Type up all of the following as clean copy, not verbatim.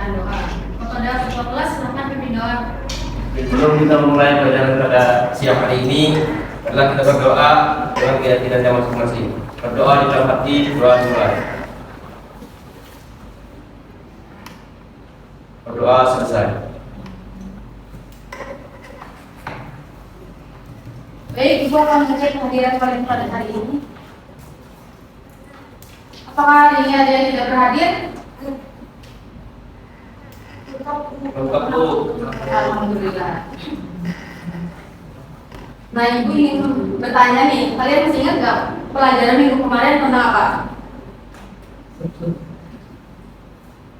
bacaan doa. Kepada ketua kelas silakan pimpin doa. Sebelum kita memulai pelajaran pada siang hari ini, adalah kita berdoa dengan keyakinannya masing-masing. Berdoa di dalam hati, doa dimulai. Berdoa selesai. Baik, Ibu akan mengecek kehadiran kalian pada hari ini. Apakah hari ini ada yang tidak berhadir? Lengkap, Bu. Alhamdulillah. Nah, Ibu ingin bertanya nih, kalian masih ingat nggak pelajaran minggu kemarin tentang apa?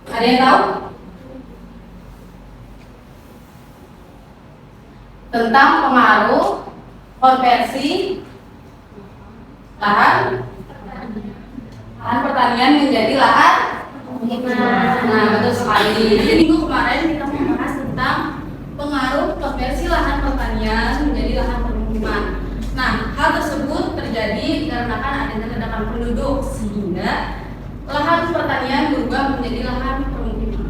Ada yang tahu? Tentang pengaruh konversi lahan pertanian menjadi lahan. Nah, betul sekali. Jadi minggu kemarin kita membahas tentang pengaruh konversi lahan pertanian menjadi lahan permukiman. Nah, hal tersebut terjadi dikarenakan adanya ledakan penduduk sehingga lahan pertanian berubah menjadi lahan permukiman.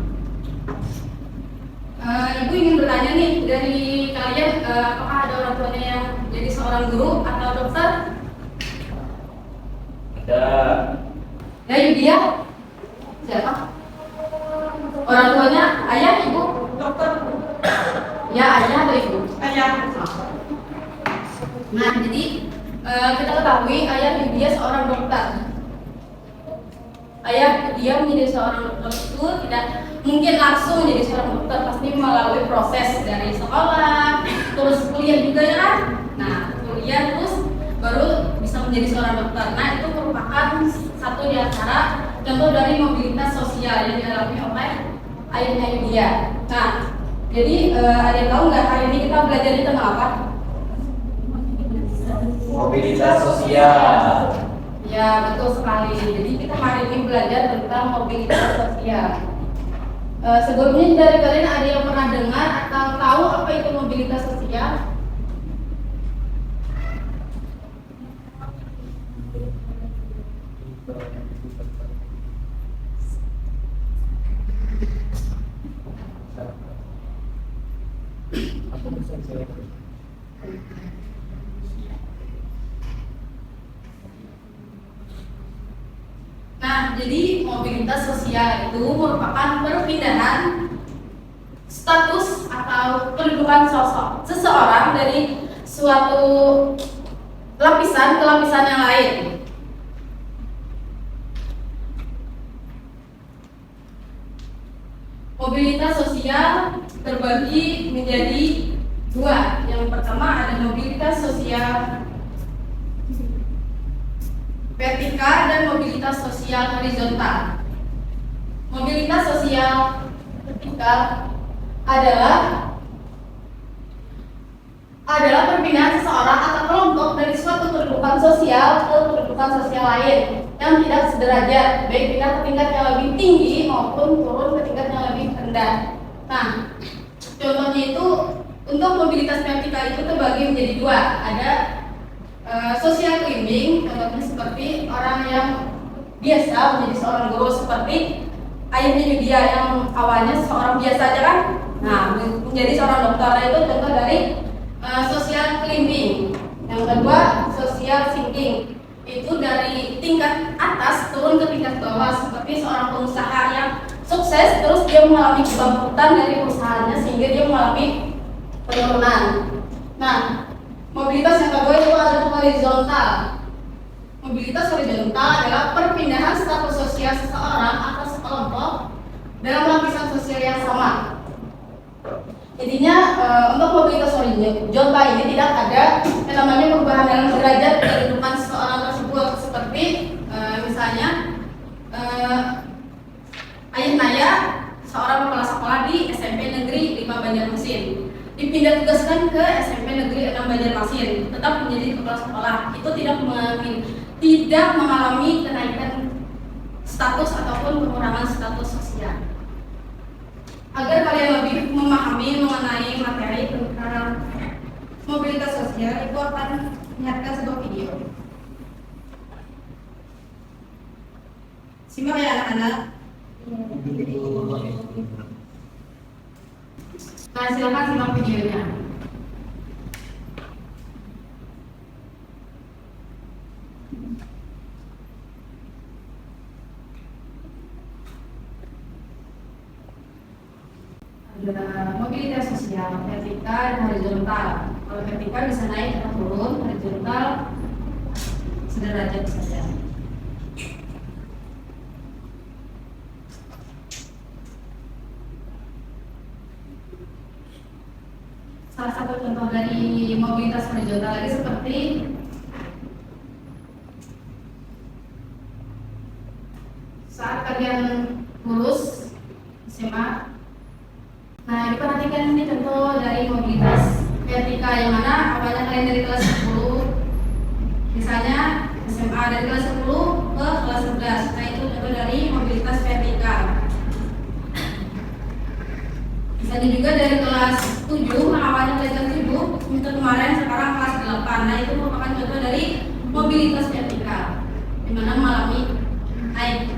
Ibu ingin bertanya nih, dari kalian apakah ada orang tuanya yang jadi seorang guru atau dokter? Ada. Ya, Yudia? Siapa? Orang tuanya ayah, ibu? Dokter. Ya, ayah atau ibu? Ayah. Nah, jadi kita ketahui ayah Yudia seorang dokter. Ayah dia menjadi seorang dokter itu tidak mungkin langsung menjadi seorang dokter, pasti melalui proses dari sekolah, terus kuliah juga ya kan? Nah, kuliah terus baru bisa menjadi seorang dokter. Nah, itu merupakan satu di antara contoh dari mobilitas sosial yang dialami oleh ayahnya Yudia. Nah, jadi ada yang tahu nggak hari ini kita belajar tentang apa? Mobilitas sosial. Ya, betul sekali. Jadi kita hari ini belajar tentang mobilitas sosial. Sebelumnya dari kalian ada yang pernah dengar atau tahu apa itu mobilitas sosial? Nah, jadi mobilitas sosial itu merupakan perpindahan status atau kedudukan sosok seseorang dari suatu lapisan ke lapisan yang lain. Mobilitas sosial terbagi menjadi dua. Yang pertama ada mobilitas sosial vertikal dan mobilitas sosial horizontal. Mobilitas sosial vertikal adalah perpindahan seseorang atau kelompok dari suatu kedudukan sosial ke kedudukan sosial lain yang tidak sederajat, baik pindah ke tingkat yang lebih tinggi maupun turun ke tingkat yang lebih rendah. Nah, contohnya itu untuk mobilitas vertikal itu terbagi menjadi dua. Ada social climbing, contohnya seperti orang yang biasa menjadi seorang guru, seperti ayahnya Yudia yang awalnya seorang biasa aja kan, nah menjadi seorang dokter. Itu contoh dari social climbing. Yang kedua social sinking, itu dari tingkat atas turun ke tingkat bawah, seperti seorang pengusaha yang sukses terus dia mengalami kebangkrutan dari usahanya sehingga dia mengalami penurunan. Nah, mobilitas yang kedua itu ada horizontal. Mobilitas horizontal adalah perpindahan status sosial seseorang atau sekelompok dalam lapisan sosial yang sama. Intinya untuk mobilitas horizontal ini tidak ada yang namanya perubahan dalam derajat kehidupan seseorang tersebut, seperti misalnya ayah Naya seorang kepala sekolah di SMP Negeri 5 Banjarmasin dipindah tugaskan ke SMP Negeri 6 Banjarmasin, tetap menjadi kepala sekolah. Itu tidak mengalami kenaikan status ataupun pengurangan status sosial. Agar kalian lebih memahami mengenai materi tentang mobilitas sosial, Ibu akan menyiapkan sebuah video. Simak ya anak-anak. Nah, silakan simak videonya. Ada mobilitas sosial, vertikal dan horizontal. Kalau vertikal bisa naik atau turun, horizontal sederajat saja. Salah satu contoh dari mobilitas horizontal lagi seperti saat kalian lulus SMA. Nah, diperhatikan ini contoh dari mobilitas vertikal yang mana awalnya kalian dari kelas 10, misalnya SMA dari kelas 10 ke kelas 11. Nah, itu contoh dari mobilitas vertikal. Misalnya juga dari kelas 7, nah awalnya dari kelas 7 untuk kemarin sekarang kelas 8. Nah, itu merupakan contoh dari mobilitas vertikal di mana mengalami naik.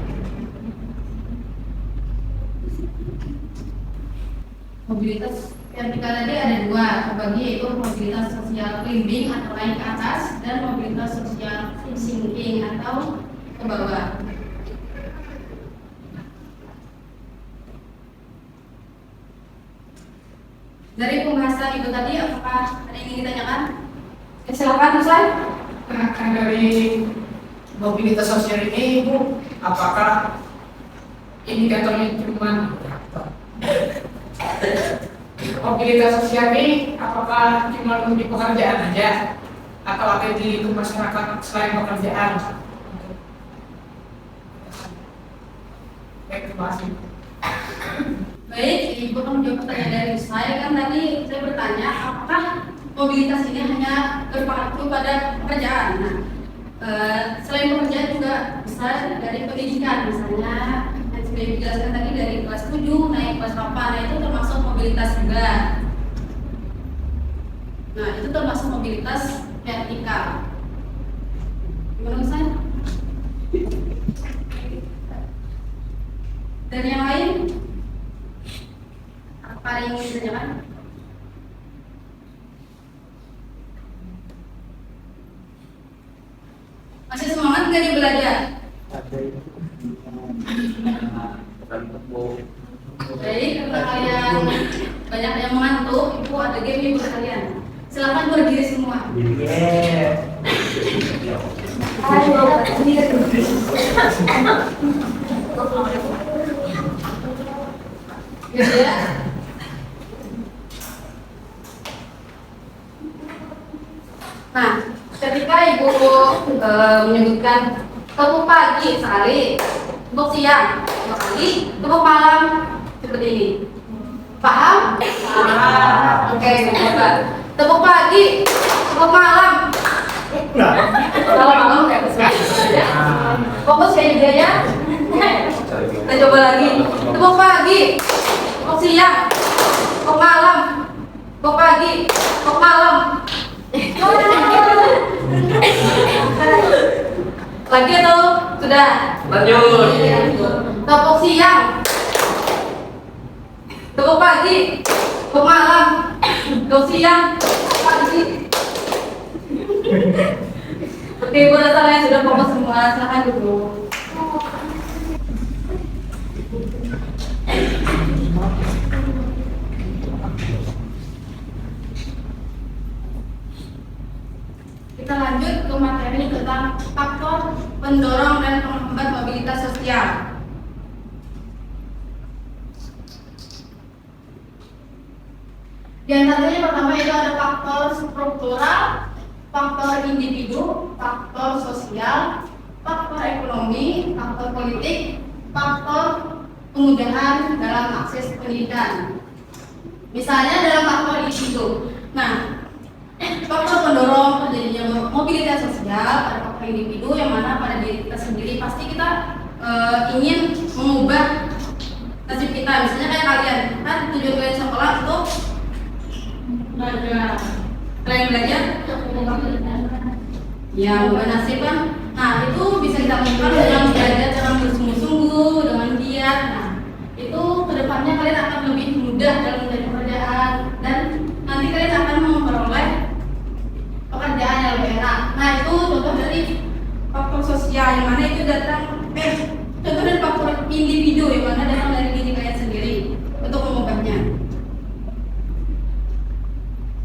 Mobilitas vertikal tadi ada dua terbagi, yaitu mobilitas sosial climbing atau naik ke atas dan mobilitas sosial sinking atau ke bawah. Dari pembahasan itu tadi, apakah ada yang ingin ditanyakan? Silakan, Ustaz. Nah, dari mobilitas sosial ini, Bu, apakah indikatornya cuma mobilitas sosial ini apakah cuma di pekerjaan aja atau ada di lingkup masyarakat selain pekerjaan? Baik, terima kasih. Baik, Ibu kan menjawab pertanyaan dari saya. Kan tadi saya bertanya apakah mobilitas ini hanya berpaku pada pekerjaan. Nah, selain pekerjaan juga bisa dari pendidikan, misalnya yang sudah dijelaskan tadi dari kelas 7 naik kelas 8. Nah, itu termasuk mobilitas juga. Nah, itu termasuk mobilitas vertikal. Gimana Ustaz? Dan yang lain? Apa yang ingin ditanyakan? Masih semangat nggak di belajar? Baik, karena kalian banyak yang mengantuk, Ibu ada game buat kalian. Silakan berdiri semua. Ya. Nah, ketika Ibu menyebutkan tepuk pagi sekali, tepuk siang dua kali, tepuk malam seperti ini. Paham? Paham. Oke, coba. Tepuk pagi, tepuk malam. Kalau malam kayak ya. Fokus kayak juga ya. Kita coba lagi. Tepuk pagi, tepuk siang, tepuk malam, tepuk pagi, tepuk malam. Lagi atau sudah? Lanjut. Tepuk siang, tepuk pagi, tepuk malam, tepuk siang, tepuk pagi. Seperti Ibu rasa yang sudah fokus semua, silahkan dulu. Kita lanjut ke materi tentang faktor pendorong dan penghambat mobilitas sosial. Di antaranya pertama itu ada faktor struktural, faktor individu, faktor sosial, faktor ekonomi, faktor politik, faktor kemudahan dalam akses pendidikan. Misalnya dalam faktor individu. Nah, faktor pendorong terjadinya mobilitas sosial pada faktor individu yang mana pada diri kita sendiri pasti kita ingin mengubah nasib kita. Misalnya kayak kalian, kan tujuan kalian sekolah untuk belajar. Kalian belajar? Ya, mengubah nasib kan. Nah, itu bisa kita lakukan dengan belajar dengan bersungguh-sungguh, dengan giat. Nah, itu kedepannya kalian akan lebih mudah dalam mencari pekerjaan, individu yang mana datang dari diri kalian sendiri untuk mengubahnya.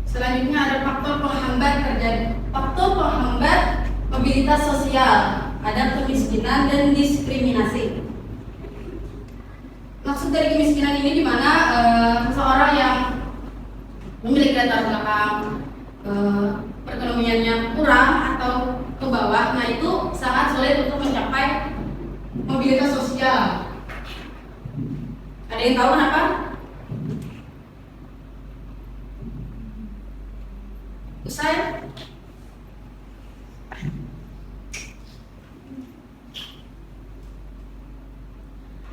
Selanjutnya ada faktor penghambat mobilitas sosial, ada kemiskinan dan diskriminasi. Maksud dari kemiskinan ini di mana seseorang yang memiliki latar belakang perekonomiannya kurang atau ke bawah, nah itu sangat sulit untuk mencapai mobilitas sosial. Ada yang tahu kenapa? Usai.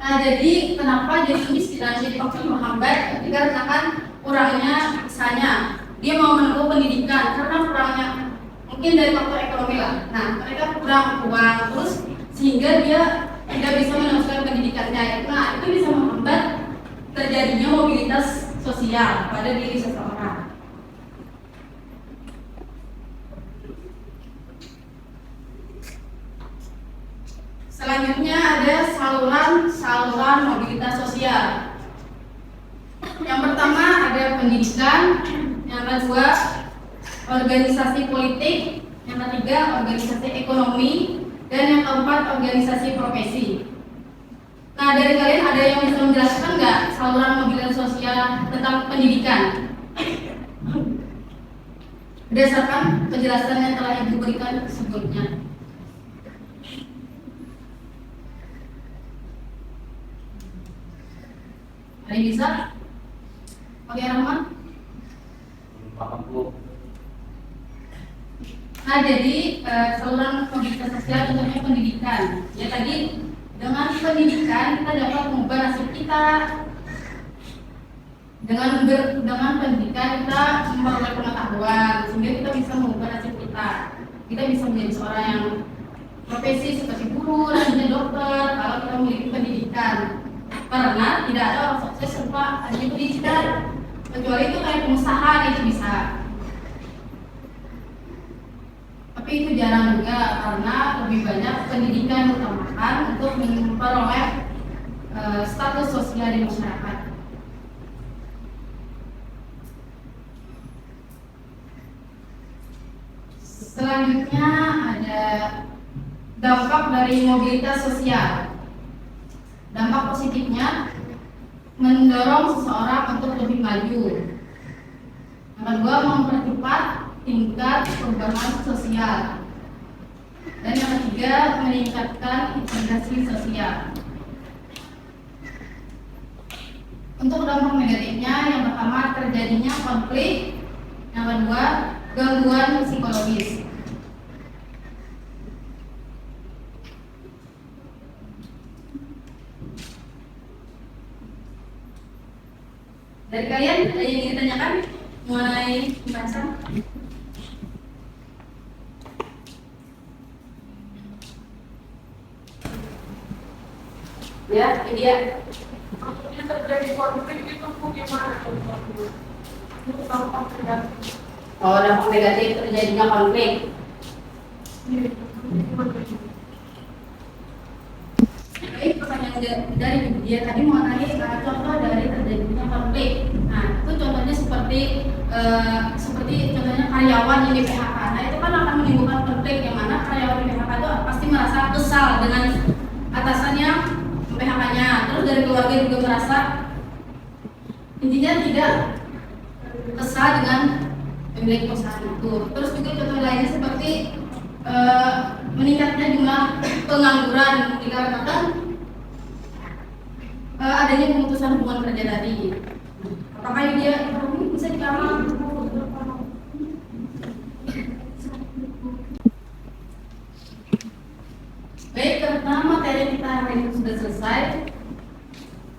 Nah, jadi kenapa jadi kemiskinan jadi faktor menghambat? Dikarenakan kurangnya misalnya dia mau menempuh pendidikan karena kurangnya mungkin dari faktor ekonomi lah. Nah, mereka kurang uang terus sehingga dia tidak bisa meneruskan pendidikannya. Nah, itu bisa menghambat terjadinya mobilitas sosial pada diri seseorang. Selanjutnya ada saluran mobilitas sosial. Yang pertama ada pendidikan, yang kedua organisasi politik, yang ketiga organisasi ekonomi, dan yang keempat organisasi profesi. Nah, dari kalian ada yang bisa menjelaskan nggak saluran mobilitas sosial tentang pendidikan? Berdasarkan penjelasan yang telah Ibu berikan sebelumnya. Ada yang bisa? Oke, Rahman. Paham Bu. Nah, jadi saluran mobilitas sosial contohnya pendidikan. Ya tadi dengan pendidikan kita dapat mengubah nasib kita. Dengan pendidikan kita memperoleh pengetahuan sehingga kita bisa mengubah nasib kita. Kita bisa menjadi seorang yang profesi seperti guru, dan dokter kalau kita memiliki pendidikan. Karena tidak ada orang sukses tanpa adanya pendidikan, kecuali itu kayak pengusaha itu bisa. Tapi itu jarang juga karena lebih banyak pendidikan diutamakan untuk memperoleh status sosial di masyarakat. Selanjutnya ada dampak dari mobilitas sosial. Dampak positifnya mendorong seseorang untuk lebih maju. Yang kedua, mempercepat tingkat perubahan sosial. Dan yang ketiga, meningkatkan integrasi sosial. Untuk dampak negatifnya, yang pertama terjadinya konflik, yang kedua gangguan psikologis. Dari kalian ada yang ingin ditanyakan mengenai pembahasan? Ya, ini dia. Maksudnya terjadi konflik itu gimana? Itu dampak negatif. Oh, dampak negatif terjadinya konflik. Baik, pertanyaan dari dia tadi mengenai contoh dari terjadinya konflik. Nah, itu contohnya seperti contohnya karyawan yang di PHK. Nah, itu kan akan menimbulkan konflik yang mana karyawan di PHK itu pasti merasa kesal dengan atasannya PHK-nya. Terus dari keluarga juga merasa intinya tidak kesal dengan pemilik perusahaan itu. Terus juga contoh lainnya seperti meningkatnya jumlah pengangguran dikarenakan adanya pemutusan hubungan kerja tadi. Apakah dia bisa dikawal? Baik, karena materi kita hari ini sudah selesai,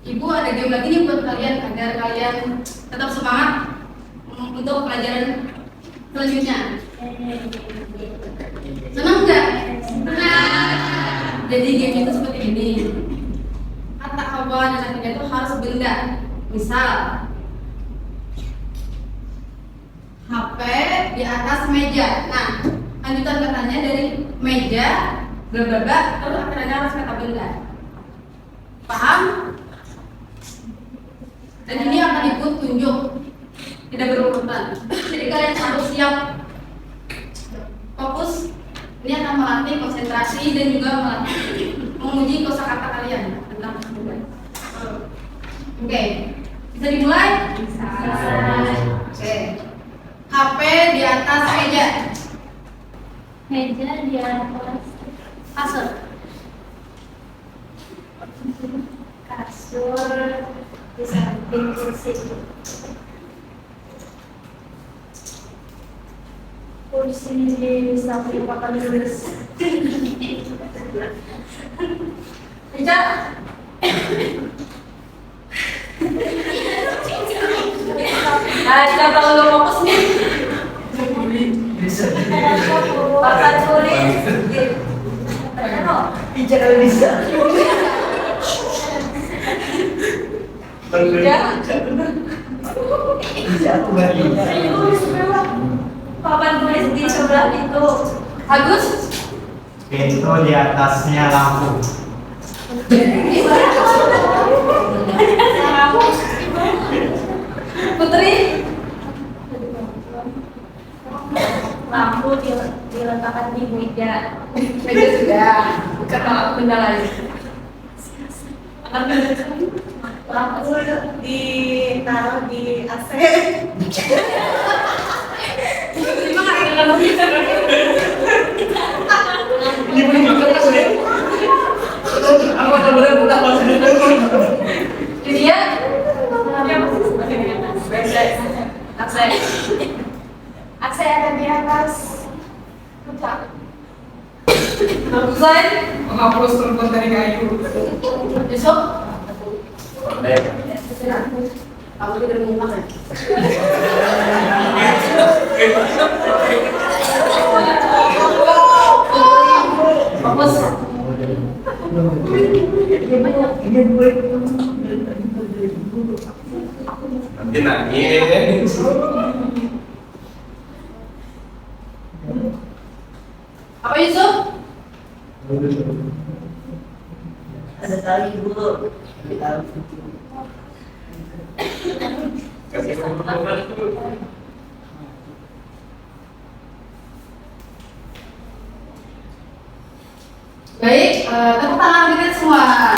Ibu ada game lagi nih buat kalian agar kalian tetap semangat untuk pelajaran selanjutnya. Senang nggak? Jadi game itu seperti ini. Kata kawan dan artinya itu harus benda. Misal HP di atas meja. Nah, lanjutan katanya dari meja bla bla bla, terus akhirnya harus kata benda. Paham? Dan ini akan ibu tunjuk, tidak berurutan. Jadi kalian harus siap, fokus. Ini akan melatih konsentrasi dan juga melatih menguji kosakata kalian tentang kebutuhan. Oke, bisa dimulai? Bisa. Oke. HP di atas meja. Meja di atas Kasur. kasur di samping kursi. Kursi di samping papan tulis. Meja. Kita tahu lo fokus nih. Papan tulis. Jangan bisa. Bisa aku bagi. Papan tulis di sebelah itu. Agus. Pintu di atasnya lampu. Putri. Lampu diletakkan di meja. Meja sudah. Bukan benda lain. Lampu ditaruh di AC. Terima kasih. Ini belum kertas ya? Aku ada benar bukan maksudnya. Lydia. AC ada di atas. Zain. Menghapus terbuat dari kayu. Yusuf. Baik. Kamu tidak menyimak ya? Fokus. Nanti nangis. Apa Yusuf? Ada tali dulu. Kasih Baik, tepuk tangan kita semua.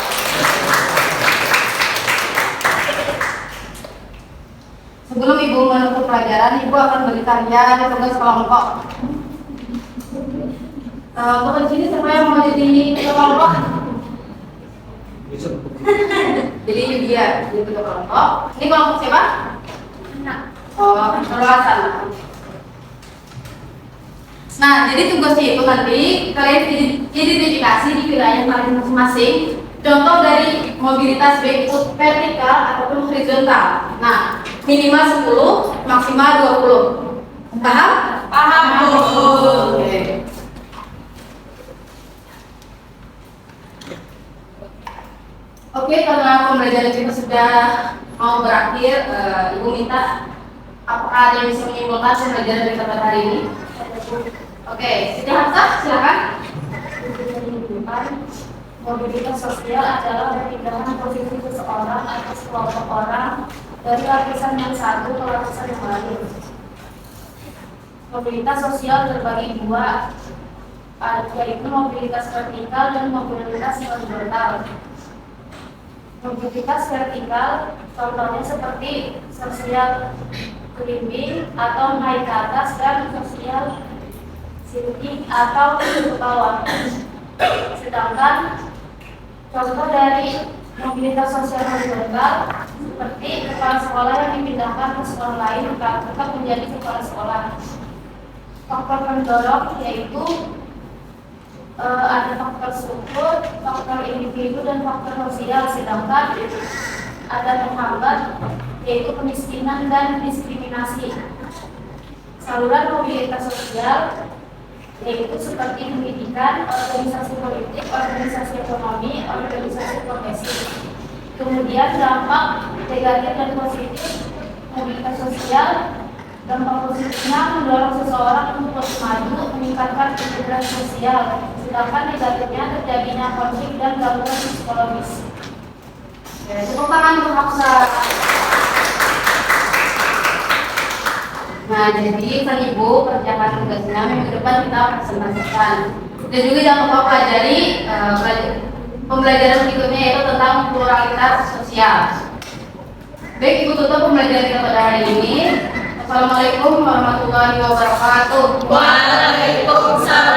Sebelum ibu menutup pelajaran, ibu akan beri karya tugas kelompok. Untuk di sini siapa yang mau jadi ketua kelompok? Jadi dia jadi ketua kelompok. Ini kelompok siapa? Oh, perluasan. Nah, jadi tugasnya itu nanti kalian identifikasi di wilayah kalian masing-masing. Contoh dari mobilitas baik itu vertikal ataupun horizontal. Nah, minimal 10, maksimal 20. Paham? Paham. Oke. Oke, karena pembelajaran kita sudah mau berakhir, Ibu minta apakah ada yang bisa menyimpulkan pembelajaran kita pada hari ini? Oke, Siti Hafsah, silakan. Mobilitas sosial adalah perpindahan posisi seseorang atau sekelompok orang dari lapisan yang satu ke lapisan yang lain. Mobilitas sosial terbagi dua, yaitu mobilitas vertikal dan mobilitas horizontal. Mobilitas vertikal contohnya seperti sosial climbing atau naik ke atas dan sosial sinking atau ke bawah. Sedangkan contoh dari mobilitas sosial horizontal seperti kepala sekolah yang dipindahkan ke sekolah lain tetap menjadi kepala sekolah. Faktor pendorong yaitu ada faktor struktur, faktor individu, dan faktor sosial. Sedangkan ada penghambat yaitu kemiskinan dan diskriminasi. Saluran mobilitas sosial yaitu seperti pendidikan, organisasi politik, organisasi ekonomi, organisasi profesi. Kemudian dampak negatif dan positif mobilitas sosial. Dampak positifnya mendorong seseorang untuk lebih maju, meningkatkan integrasi sosial. Sedangkan negatifnya terjadinya konflik dan gangguan psikologis. Ya, tepuk tangan untuk Hafsa. Nah, jadi sang ibu kerjakan tugasnya minggu depan kita presentasikan. Dan juga jangan lupa pelajari pembelajaran berikutnya yaitu tentang pluralitas sosial. Baik, ibu tutup pembelajaran kita pada hari ini. Assalamualaikum warahmatullahi wabarakatuh. Waalaikumsalam.